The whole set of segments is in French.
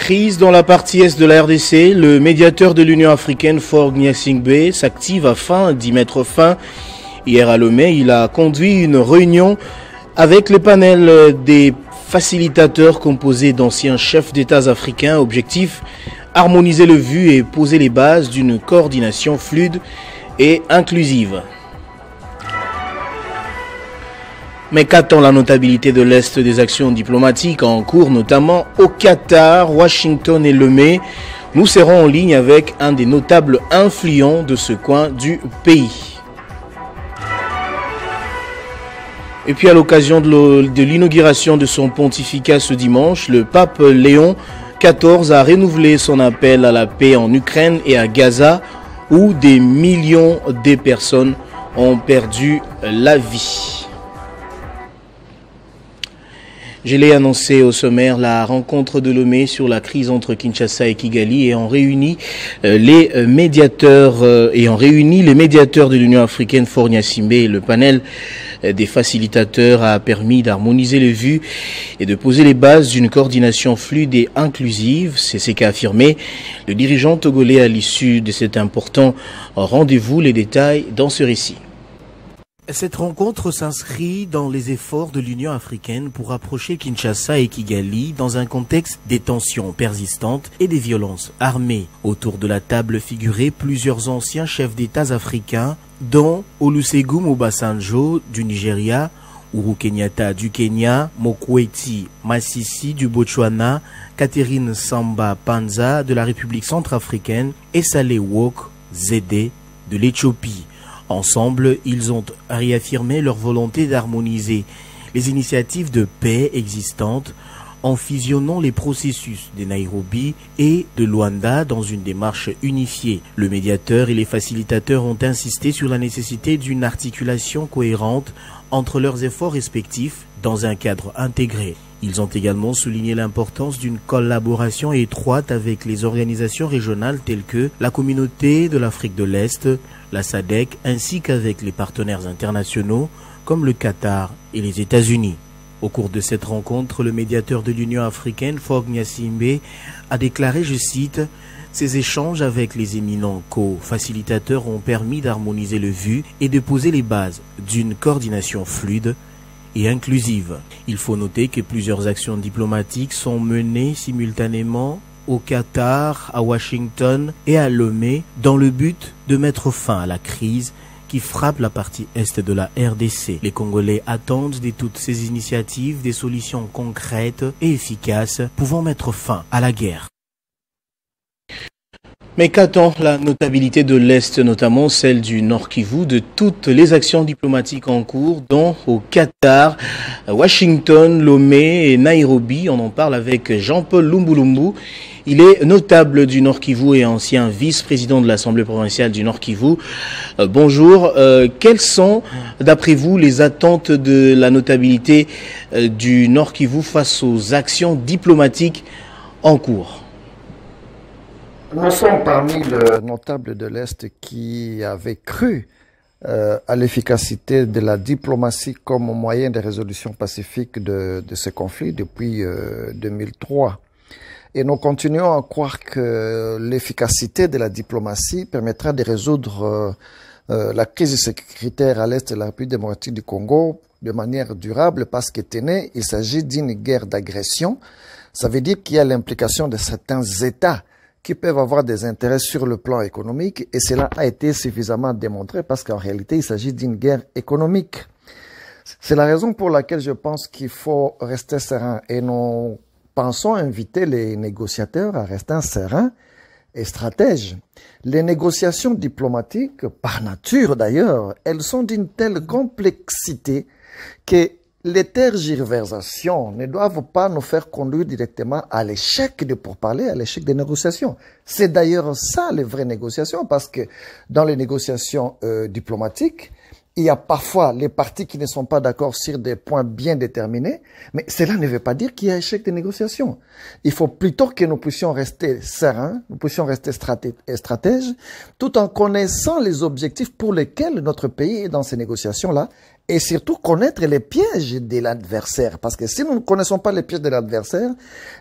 Crise dans la partie est de la RDC, le médiateur de l'Union africaine Faure Gnassingbé s'active afin d'y mettre fin. Hier à Lomé, il a conduit une réunion avec le panel des facilitateurs composés d'anciens chefs d'État africains. Objectif, harmoniser le vu et poser les bases d'une coordination fluide et inclusive. Mais qu'attend la notabilité de l'Est des actions diplomatiques en cours, notamment au Qatar, Washington et Lomé? Nous serons en ligne avec un des notables influents de ce coin du pays. Et puis à l'occasion de l'inauguration de son pontificat ce dimanche, le pape Léon XIV a renouvelé son appel à la paix en Ukraine et à Gaza, où des millions de personnes ont perdu la vie. Je l'ai annoncé au sommaire, la rencontre de Lomé sur la crise entre Kinshasa et Kigali et en réunit les médiateurs de l'Union africaine Faure Gnassingbé et le panel des facilitateurs a permis d'harmoniser les vues et de poser les bases d'une coordination fluide et inclusive. C'est ce qu'a affirmé le dirigeant togolais à l'issue de cet important rendez-vous. Les détails dans ce récit. Cette rencontre s'inscrit dans les efforts de l'Union africaine pour rapprocher Kinshasa et Kigali dans un contexte des tensions persistantes et des violences armées. Autour de la table figuraient plusieurs anciens chefs d'État africains, dont Olusegun Obasanjo du Nigeria, Uhuru Kenyatta du Kenya, Mokwetsi Masisi du Botswana, Catherine Samba Panza de la République centrafricaine et Saleh Wok Zédé de l'Éthiopie. Ensemble, ils ont réaffirmé leur volonté d'harmoniser les initiatives de paix existantes en fusionnant les processus de Nairobi et de Luanda dans une démarche unifiée. Le médiateur et les facilitateurs ont insisté sur la nécessité d'une articulation cohérente entre leurs efforts respectifs dans un cadre intégré. Ils ont également souligné l'importance d'une collaboration étroite avec les organisations régionales telles que la Communauté de l'Afrique de l'Est, la SADC, ainsi qu'avec les partenaires internationaux comme le Qatar et les États-Unis. Au cours de cette rencontre, le médiateur de l'Union africaine, Faure Gnassingbé, a déclaré, je cite, « Ces échanges avec les éminents co-facilitateurs ont permis d'harmoniser le vu et de poser les bases d'une coordination fluide et inclusive. Il faut noter que plusieurs actions diplomatiques sont menées simultanément au Qatar, à Washington et à Lomé dans le but de mettre fin à la crise qui frappe la partie est de la RDC. Les Congolais attendent de toutes ces initiatives des solutions concrètes et efficaces pouvant mettre fin à la guerre. Mais qu'attend la notabilité de l'Est, notamment celle du Nord Kivu, de toutes les actions diplomatiques en cours, dont au Qatar, Washington, Lomé et Nairobi? On en parle avec Jean-Paul Lumbulumbu. Il est notable du Nord Kivu et ancien vice-président de l'Assemblée provinciale du Nord Kivu. Bonjour. Quelles sont, d'après vous, les attentes de la notabilité du Nord Kivu face aux actions diplomatiques en cours? Nous sommes parmi les notables de l'Est qui avaient cru à l'efficacité de la diplomatie comme moyen de résolution pacifique de ce conflit depuis 2003. Et nous continuons à croire que l'efficacité de la diplomatie permettra de résoudre la crise sécuritaire à l'Est de la République démocratique du Congo de manière durable parce que tenez, il s'agit d'une guerre d'agression. Ça veut dire qu'il y a l'implication de certains États qui peuvent avoir des intérêts sur le plan économique et cela a été suffisamment démontré parce qu'en réalité, il s'agit d'une guerre économique. C'est la raison pour laquelle je pense qu'il faut rester serein et nous pensons inviter les négociateurs à rester sereins et stratèges. Les négociations diplomatiques, par nature d'ailleurs, elles sont d'une telle complexité que les tergiversations ne doivent pas nous faire conduire directement à l'échec de pourparlers, à l'échec des négociations. C'est d'ailleurs ça les vraies négociations, parce que dans les négociations diplomatiques, il y a parfois les partis qui ne sont pas d'accord sur des points bien déterminés, mais cela ne veut pas dire qu'il y a échec des négociations. Il faut plutôt que nous puissions rester sereins, nous puissions rester stratèges, tout en connaissant les objectifs pour lesquels notre pays est dans ces négociations-là, et surtout connaître les pièges de l'adversaire. Parce que si nous ne connaissons pas les pièges de l'adversaire,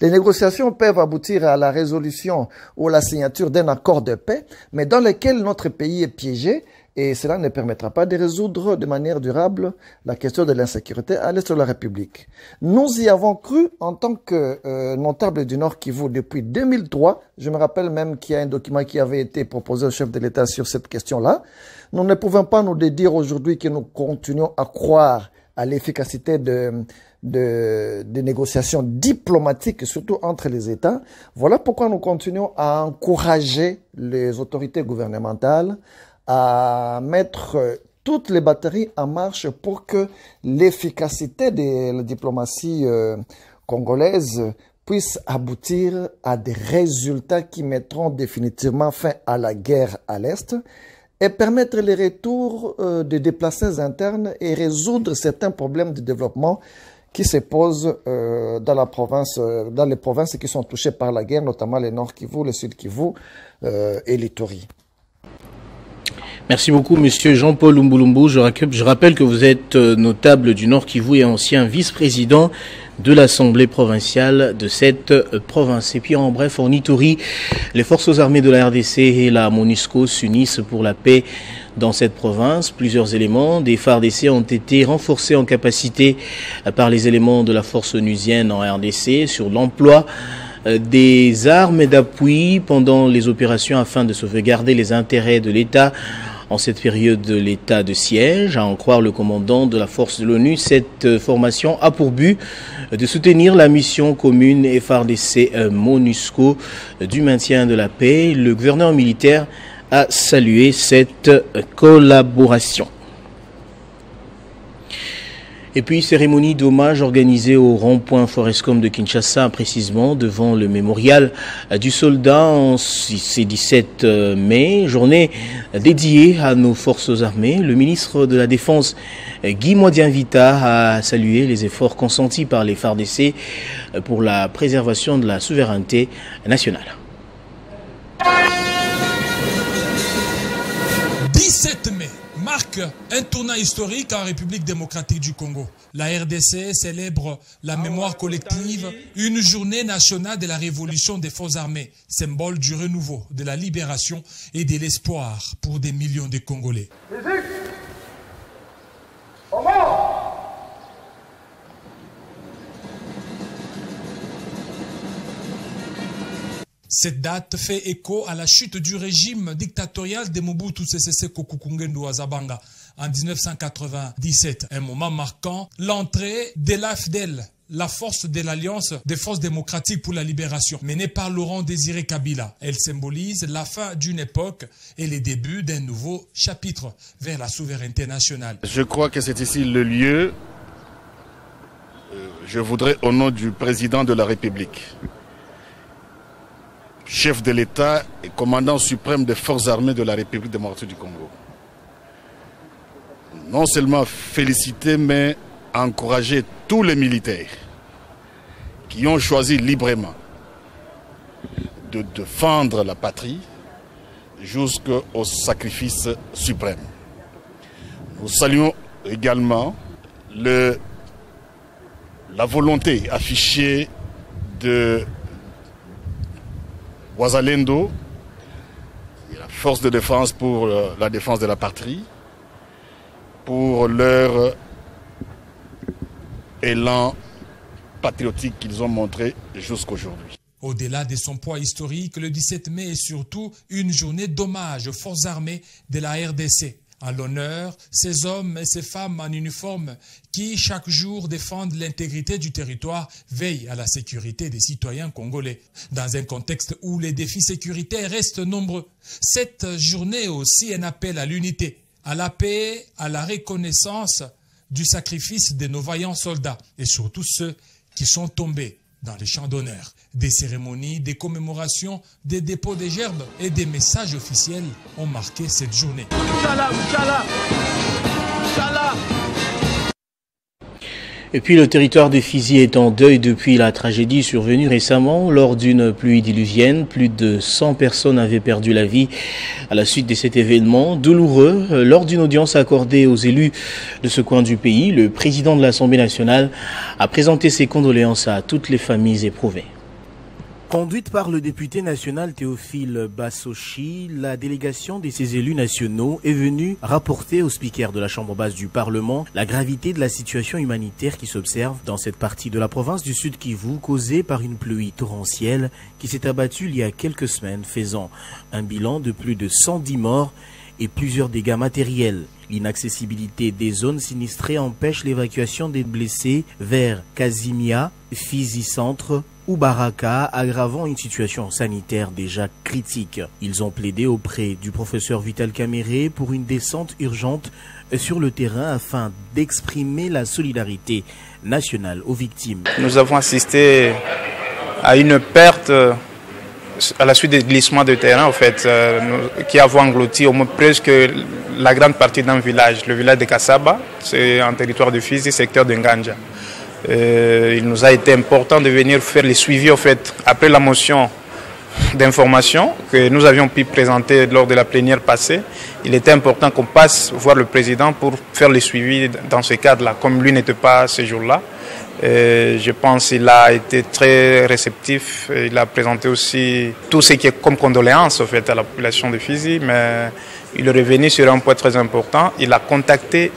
les négociations peuvent aboutir à la résolution ou à la signature d'un accord de paix, mais dans lequel notre pays est piégé, et cela ne permettra pas de résoudre de manière durable la question de l'insécurité à l'est de la République. Nous y avons cru en tant que notable du Nord Kivu depuis 2003. Je me rappelle même qu'il y a un document qui avait été proposé au chef de l'État sur cette question-là. Nous ne pouvons pas nous dire aujourd'hui que nous continuons à croire à l'efficacité des négociations diplomatiques, surtout entre les États. Voilà pourquoi nous continuons à encourager les autorités gouvernementales à mettre toutes les batteries en marche pour que l'efficacité de la diplomatie congolaise puisse aboutir à des résultats qui mettront définitivement fin à la guerre à l'Est et permettre les retours des déplacés internes et résoudre certains problèmes de développement qui se posent dans les provinces qui sont touchées par la guerre, notamment le Nord Kivu, le Sud Kivu et l'Ituri. Merci beaucoup, monsieur Jean-Paul Lumbulumbu. Je rappelle que vous êtes notable du Nord Kivu et ancien vice-président de l'Assemblée provinciale de cette province. Et puis en bref, en Ituri, les forces armées de la RDC et la MONUSCO s'unissent pour la paix dans cette province. Plusieurs éléments des FARDC ont été renforcés en capacité par les éléments de la force onusienne en RDC sur l'emploi des armes d'appui pendant les opérations afin de sauvegarder les intérêts de l'État en cette période de l'état de siège. À en croire le commandant de la force de l'ONU, cette formation a pour but de soutenir la mission commune FARDC-MONUSCO du maintien de la paix. Le gouverneur militaire a salué cette collaboration. Et puis, cérémonie d'hommage organisée au rond-point Forescom de Kinshasa, précisément devant le mémorial du soldat en ce 17 mai, journée dédiée à nos forces armées. Le ministre de la Défense, Guy Modianvita, a salué les efforts consentis par les FARDC pour la préservation de la souveraineté nationale. 17 mai marque un tournant historique en République démocratique du Congo. La RDC célèbre la mémoire collective, une journée nationale de la révolution des forces armées, symbole du renouveau, de la libération et de l'espoir pour des millions de Congolais. Cette date fait écho à la chute du régime dictatorial de Mobutu Sese Seko Kukungendu Azabanga en 1997, un moment marquant l'entrée de l'AFDEL, la force de l'Alliance des forces démocratiques pour la libération, menée par Laurent Désiré Kabila. Elle symbolise la fin d'une époque et les débuts d'un nouveau chapitre vers la souveraineté nationale. Je crois que c'est ici le lieu, je voudrais au nom du président de la République, chef de l'État et commandant suprême des forces armées de la République démocratique du Congo, non seulement féliciter, mais encourager tous les militaires qui ont choisi librement de défendre la patrie jusqu'au sacrifice suprême. Nous saluons également la volonté affichée de Wazalendo, la force de défense pour la défense de la patrie, pour leur élan patriotique qu'ils ont montré jusqu'aujourd'hui. Au-delà de son poids historique, le 17 mai est surtout une journée d'hommage aux forces armées de la RDC. À l'honneur, ces hommes et ces femmes en uniforme qui, chaque jour, défendent l'intégrité du territoire, veillent à la sécurité des citoyens congolais. Dans un contexte où les défis sécuritaires restent nombreux, cette journée est aussi un appel à l'unité, à la paix, à la reconnaissance du sacrifice de nos vaillants soldats et surtout ceux qui sont tombés dans les champs d'honneur. Des cérémonies, des commémorations, des dépôts de gerbes et des messages officiels ont marqué cette journée. Et puis le territoire de Fizi est en deuil depuis la tragédie survenue récemment lors d'une pluie diluvienne. Plus de 100 personnes avaient perdu la vie à la suite de cet événement douloureux. Lors d'une audience accordée aux élus de ce coin du pays, le président de l'Assemblée nationale a présenté ses condoléances à toutes les familles éprouvées. Conduite par le député national Théophile Bassochi, la délégation de ses élus nationaux est venue rapporter au speaker de la Chambre basse du Parlement la gravité de la situation humanitaire qui s'observe dans cette partie de la province du Sud Kivu, causée par une pluie torrentielle qui s'est abattue il y a quelques semaines, faisant un bilan de plus de 110 morts et plusieurs dégâts matériels. L'inaccessibilité des zones sinistrées empêche l'évacuation des blessés vers Kazimia, Fizi Centre ou Baraka, aggravant une situation sanitaire déjà critique. Ils ont plaidé auprès du professeur Vital Kamerhe pour une descente urgente sur le terrain afin d'exprimer la solidarité nationale aux victimes. Nous avons assisté à une perte à la suite des glissements de terrain, en fait, qui avons englouti au moins presque la grande partie d'un village, le village de Kassaba, c'est un territoire de Fizi, secteur de Nganja. Il nous a été important de venir faire les suivis, en fait, après la motion d'information que nous avions pu présenter lors de la plénière passée. Il était important qu'on passe voir le président pour faire les suivis dans ce cadre-là, comme lui n'était pas ce jour-là. Je pense qu'il a été très réceptif. Il a présenté aussi tout ce qui est comme condoléances en fait, à la population de Fizi, mais il est revenu sur un point très important. Il a contacté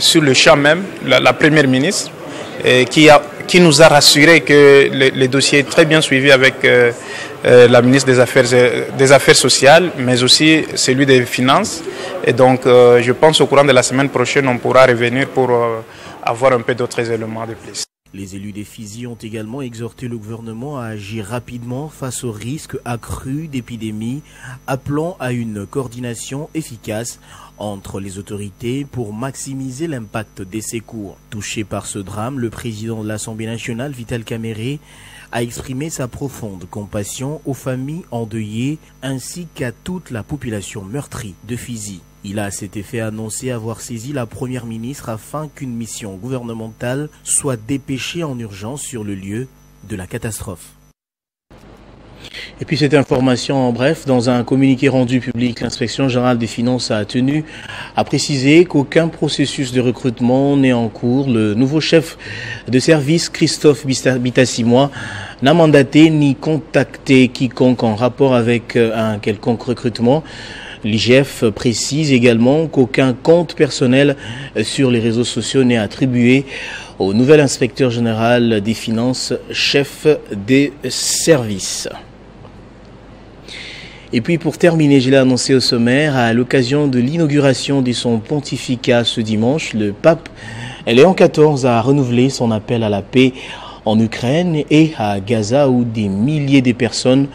sur le champ même la première ministre qui nous a rassuré que le dossier est très bien suivi avec la ministre des Affaires sociales, mais aussi celui des Finances. Et donc, je pense au courant de la semaine prochaine, on pourra revenir pour avoir un peu d'autres éléments de plus. Les élus des Fizi ont également exhorté le gouvernement à agir rapidement face au risque accru d'épidémie, appelant à une coordination efficace entre les autorités pour maximiser l'impact des secours. Touché par ce drame, le président de l'Assemblée nationale, Vital Kamerhe, a exprimé sa profonde compassion aux familles endeuillées ainsi qu'à toute la population meurtrie de Fizi. Il a à cet effet annoncé avoir saisi la première ministre afin qu'une mission gouvernementale soit dépêchée en urgence sur le lieu de la catastrophe. Et puis cette information en bref, dans un communiqué rendu public, l'inspection générale des finances a tenu à préciser qu'aucun processus de recrutement n'est en cours. Le nouveau chef de service, Christophe Bitasimois, n'a mandaté ni contacté quiconque en rapport avec un quelconque recrutement. L'IGF précise également qu'aucun compte personnel sur les réseaux sociaux n'est attribué au nouvel inspecteur général des finances, chef des services. Et puis pour terminer, je l'ai annoncé au sommaire, à l'occasion de l'inauguration de son pontificat ce dimanche, le pape Léon XIV a renouvelé son appel à la paix en Ukraine et à Gaza où des milliers de personnes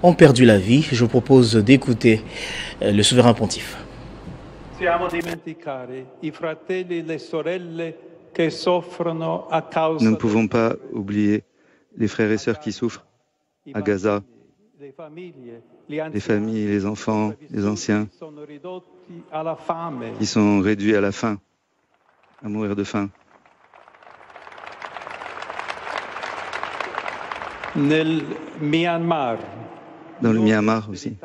ont perdu la vie. Je vous propose d'écouter le souverain pontife. Nous ne pouvons pas oublier les frères et sœurs qui souffrent à Gaza, les familles, les enfants, les anciens qui sont réduits à la faim, à mourir de faim. Dans le Myanmar aussi.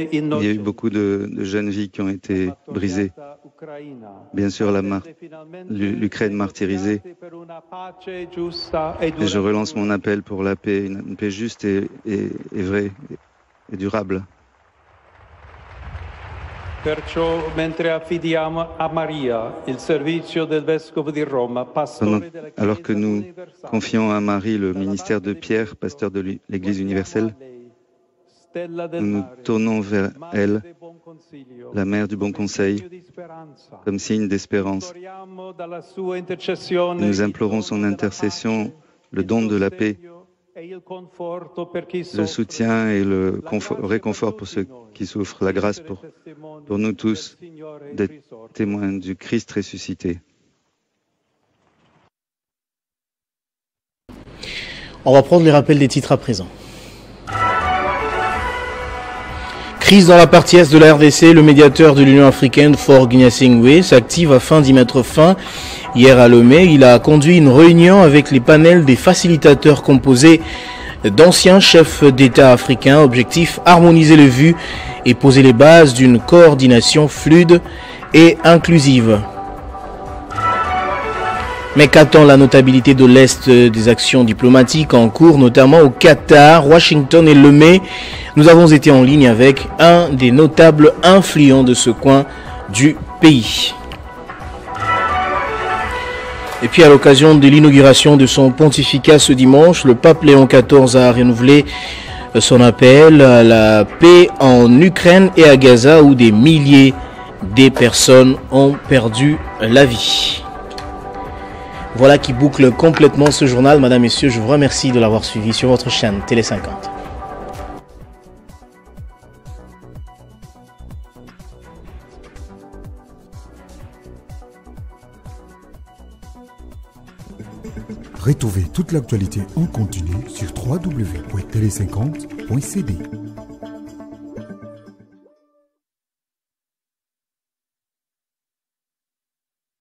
Il y a eu beaucoup de jeunes vies qui ont été brisées. Bien sûr, l'Ukraine martyrisée. Et je relance mon appel pour la paix, une paix juste et vraie et durable. Alors que nous confions à Marie le ministère de Pierre, pasteur de l'Église universelle, nous nous tournons vers elle, la mère du bon conseil, comme signe d'espérance. Nous implorons son intercession, le don de la paix, le soutien et le réconfort pour ceux qui souffrent, la grâce pour nous tous d'être témoins du Christ ressuscité. On va prendre les rappels des titres à présent. Crise dans la partie est de la RDC, le médiateur de l'Union africaine, Faure Gnassingbé, s'active afin d'y mettre fin. Hier à Lomé, il a conduit une réunion avec les panels des facilitateurs composés d'anciens chefs d'État africains. Objectif, harmoniser les vues et poser les bases d'une coordination fluide et inclusive. Mais qu'attend la notabilité de l'Est des actions diplomatiques en cours, notamment au Qatar, Washington et Lomé? Nous avons été en ligne avec un des notables influents de ce coin du pays. Et puis à l'occasion de l'inauguration de son pontificat ce dimanche, le pape Léon XIV a renouvelé son appel à la paix en Ukraine et à Gaza où des milliers de personnes ont perdu la vie. Voilà qui boucle complètement ce journal. Madame, Messieurs, je vous remercie de l'avoir suivi sur votre chaîne Télé 50. Retrouvez toute l'actualité en continu sur www.tele50.cd.